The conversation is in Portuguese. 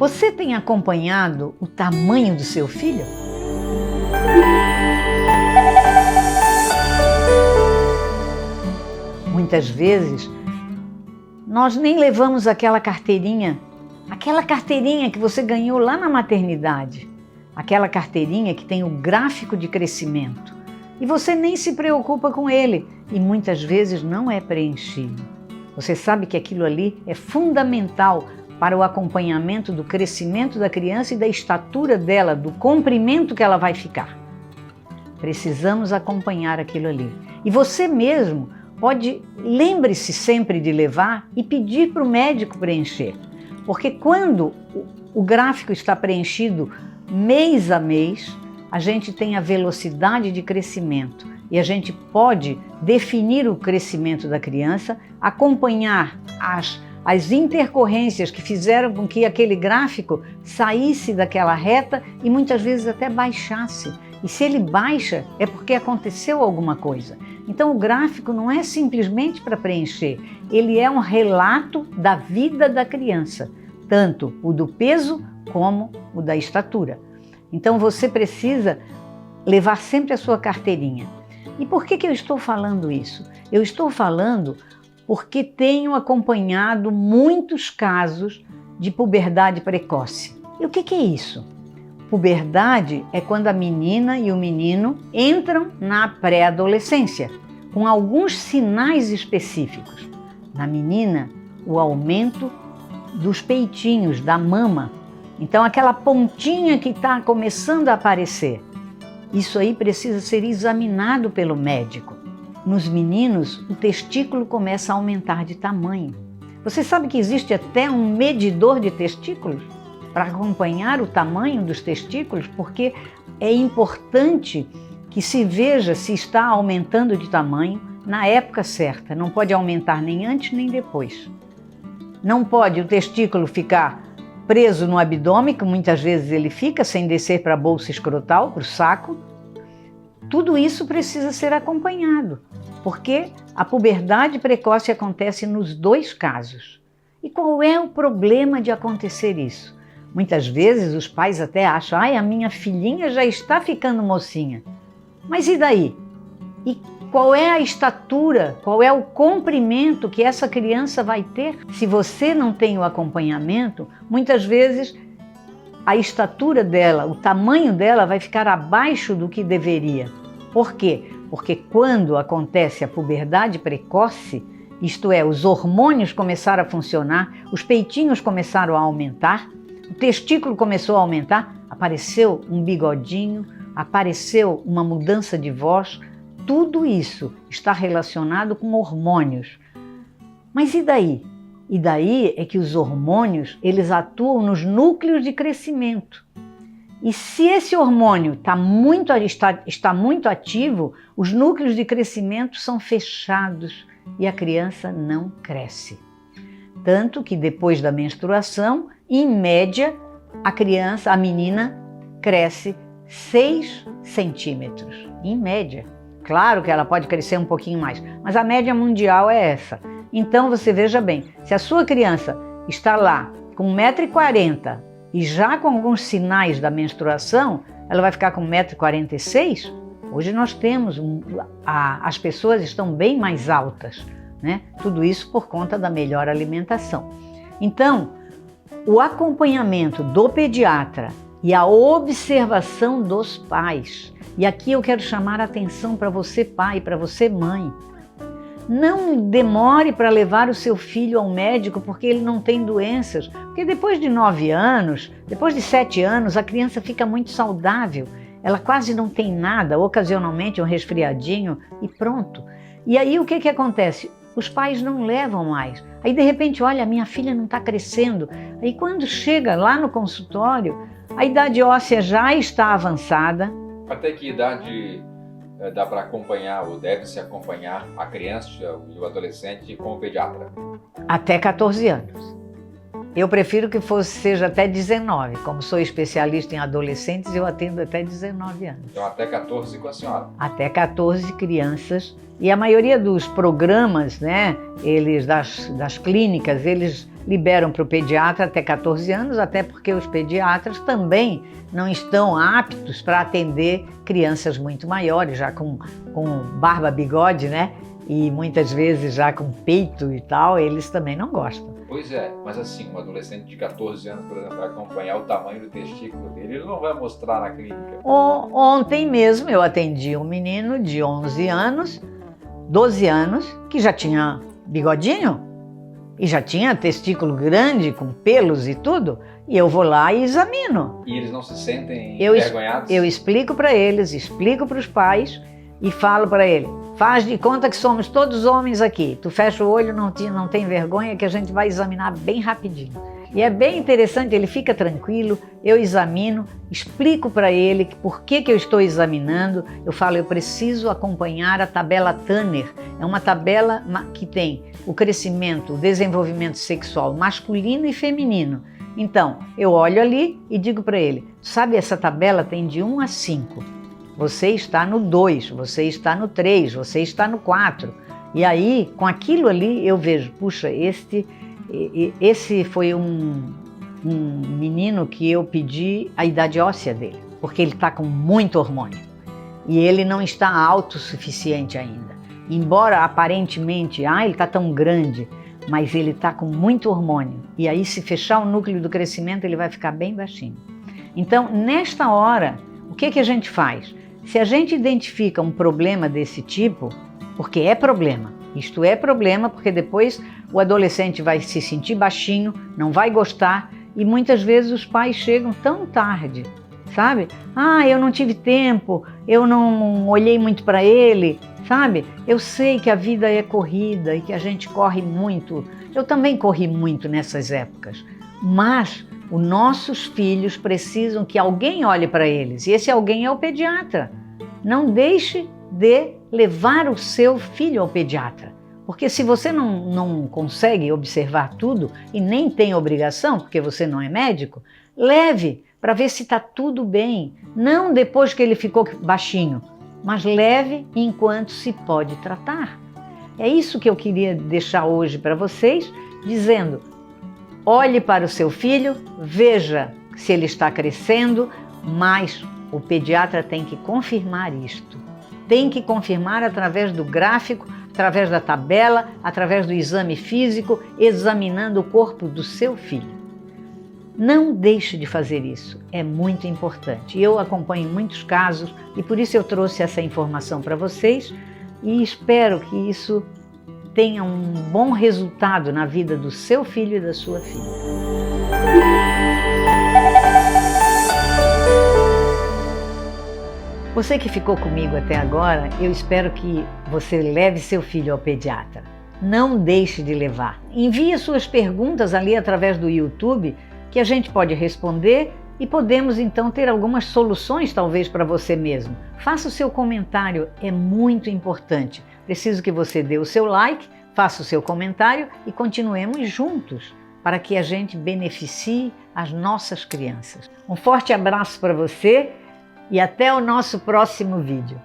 Você tem acompanhado o tamanho do seu filho? Muitas vezes, nós nem levamos aquela carteirinha que você ganhou lá na maternidade, aquela carteirinha que tem o gráfico de crescimento, e você nem se preocupa com ele, e muitas vezes não é preenchido. Você sabe que aquilo ali é fundamental para o acompanhamento do crescimento da criança e da estatura dela, do comprimento que ela vai ficar. Precisamos acompanhar aquilo ali. E você mesmo lembre-se sempre de levar e pedir para o médico preencher. Porque quando o gráfico está preenchido mês a mês, a gente tem a velocidade de crescimento e a gente pode definir o crescimento da criança, acompanhar as intercorrências que fizeram com que aquele gráfico saísse daquela reta e muitas vezes até baixasse. E se ele baixa, é porque aconteceu alguma coisa. Então o gráfico não é simplesmente para preencher, ele é um relato da vida da criança, tanto o do peso como o da estatura. Então você precisa levar sempre a sua carteirinha. E por que eu estou falando isso? Eu estou falando porque tenho acompanhado muitos casos de puberdade precoce. E o que é isso? Puberdade é quando a menina e o menino entram na pré-adolescência, com alguns sinais específicos. Na menina, o aumento dos peitinhos, da mama. Então, aquela pontinha que está começando a aparecer. Isso aí precisa ser examinado pelo médico. Nos meninos, o testículo começa a aumentar de tamanho. Você sabe que existe até um medidor de testículos para acompanhar o tamanho dos testículos, porque é importante que se veja se está aumentando de tamanho na época certa. Não pode aumentar nem antes nem depois. Não pode o testículo ficar preso no abdômen, que muitas vezes ele fica sem descer para a bolsa escrotal, para o saco. Tudo isso precisa ser acompanhado, porque a puberdade precoce acontece nos dois casos. E qual é o problema de acontecer isso? Muitas vezes os pais até acham, a minha filhinha já está ficando mocinha. Mas e daí? E qual é a estatura, qual é o comprimento que essa criança vai ter? Se você não tem o acompanhamento, muitas vezes a estatura dela, o tamanho dela vai ficar abaixo do que deveria. Por quê? Porque quando acontece a puberdade precoce, isto é, os hormônios começaram a funcionar, os peitinhos começaram a aumentar, o testículo começou a aumentar, apareceu um bigodinho, apareceu uma mudança de voz, tudo isso está relacionado com hormônios. Mas e daí? E daí é que os hormônios, eles atuam nos núcleos de crescimento. E se esse hormônio está muito ativo, os núcleos de crescimento são fechados e a criança não cresce. Tanto que depois da menstruação, em média, a menina cresce 6 centímetros, em média. Claro que ela pode crescer um pouquinho mais, mas a média mundial é essa. Então você veja bem, se a sua criança está lá com 1,40 m e já com alguns sinais da menstruação, ela vai ficar com 1,46 m. Hoje nós temos, as pessoas estão bem mais altas, né? Tudo isso por conta da melhor alimentação. Então, o acompanhamento do pediatra e a observação dos pais. E aqui eu quero chamar a atenção para você pai, para você mãe. Não demore para levar o seu filho ao médico porque ele não tem doenças. Porque depois de 9 anos, depois de 7 anos, a criança fica muito saudável. Ela quase não tem nada, ocasionalmente um resfriadinho e pronto. E aí o que acontece? Os pais não levam mais. Aí de repente, olha, minha filha não está crescendo. Aí quando chega lá no consultório, a idade óssea já está avançada. Até que idade dá para acompanhar ou deve-se acompanhar a criança e o adolescente com o pediatra? Até 14 anos. Eu prefiro que seja até 19. Como sou especialista em adolescentes, eu atendo até 19 anos. Então até 14 com a senhora? Até 14 crianças. E a maioria dos programas, né, das clínicas, eles liberam para o pediatra até 14 anos, até porque os pediatras também não estão aptos para atender crianças muito maiores, já com barba, bigode, né? E muitas vezes já com peito e tal, eles também não gostam. Pois é, mas assim, um adolescente de 14 anos, por exemplo, vai acompanhar o tamanho do testículo dele, ele não vai mostrar na clínica. Ontem mesmo eu atendi um menino de 11 anos, 12 anos, que já tinha bigodinho e já tinha testículo grande, com pelos e tudo, e eu vou lá e examino. E eles não se sentem envergonhados? Eu explico para eles, explico para os pais e falo para ele: faz de conta que somos todos homens aqui. Tu fecha o olho, não tem vergonha, que a gente vai examinar bem rapidinho. E é bem interessante, ele fica tranquilo, eu examino, explico para ele por que eu estou examinando. Eu falo, eu preciso acompanhar a tabela Tanner. É uma tabela que tem o crescimento, o desenvolvimento sexual masculino e feminino. Então, eu olho ali e digo para ele: sabe, essa tabela tem de 1 a 5. Você está no 2, você está no 3, você está no 4. E aí, com aquilo ali, eu vejo, puxa, esse foi um menino que eu pedi a idade óssea dele, porque ele está com muito hormônio. E ele não está autossuficiente ainda. Embora aparentemente, ele está tão grande, mas ele está com muito hormônio. E aí, se fechar o núcleo do crescimento, ele vai ficar bem baixinho. Então, nesta hora, o que a gente faz? Se a gente identifica um problema desse tipo, porque é problema, isto é problema, porque depois o adolescente vai se sentir baixinho, não vai gostar, e muitas vezes os pais chegam tão tarde, sabe? Eu não tive tempo, eu não olhei muito para ele, sabe? Eu sei que a vida é corrida e que a gente corre muito. Eu também corri muito nessas épocas, mas os nossos filhos precisam que alguém olhe para eles, e esse alguém é o pediatra. Não deixe de levar o seu filho ao pediatra, porque se você não consegue observar tudo e nem tem obrigação, porque você não é médico, leve para ver se está tudo bem, não depois que ele ficou baixinho, mas leve enquanto se pode tratar. É isso que eu queria deixar hoje para vocês, dizendo: olhe para o seu filho, veja se ele está crescendo, mas o pediatra tem que confirmar isto. Tem que confirmar através do gráfico, através da tabela, através do exame físico, examinando o corpo do seu filho. Não deixe de fazer isso, é muito importante. Eu acompanho muitos casos e por isso eu trouxe essa informação para vocês e espero que isso tenha um bom resultado na vida do seu filho e da sua filha. Você que ficou comigo até agora, eu espero que você leve seu filho ao pediatra. Não deixe de levar. Envie suas perguntas ali através do YouTube, que a gente pode responder e podemos então ter algumas soluções talvez para você mesmo. Faça o seu comentário, é muito importante. Preciso que você dê o seu like, faça o seu comentário e continuemos juntos para que a gente beneficie as nossas crianças. Um forte abraço para você e até o nosso próximo vídeo.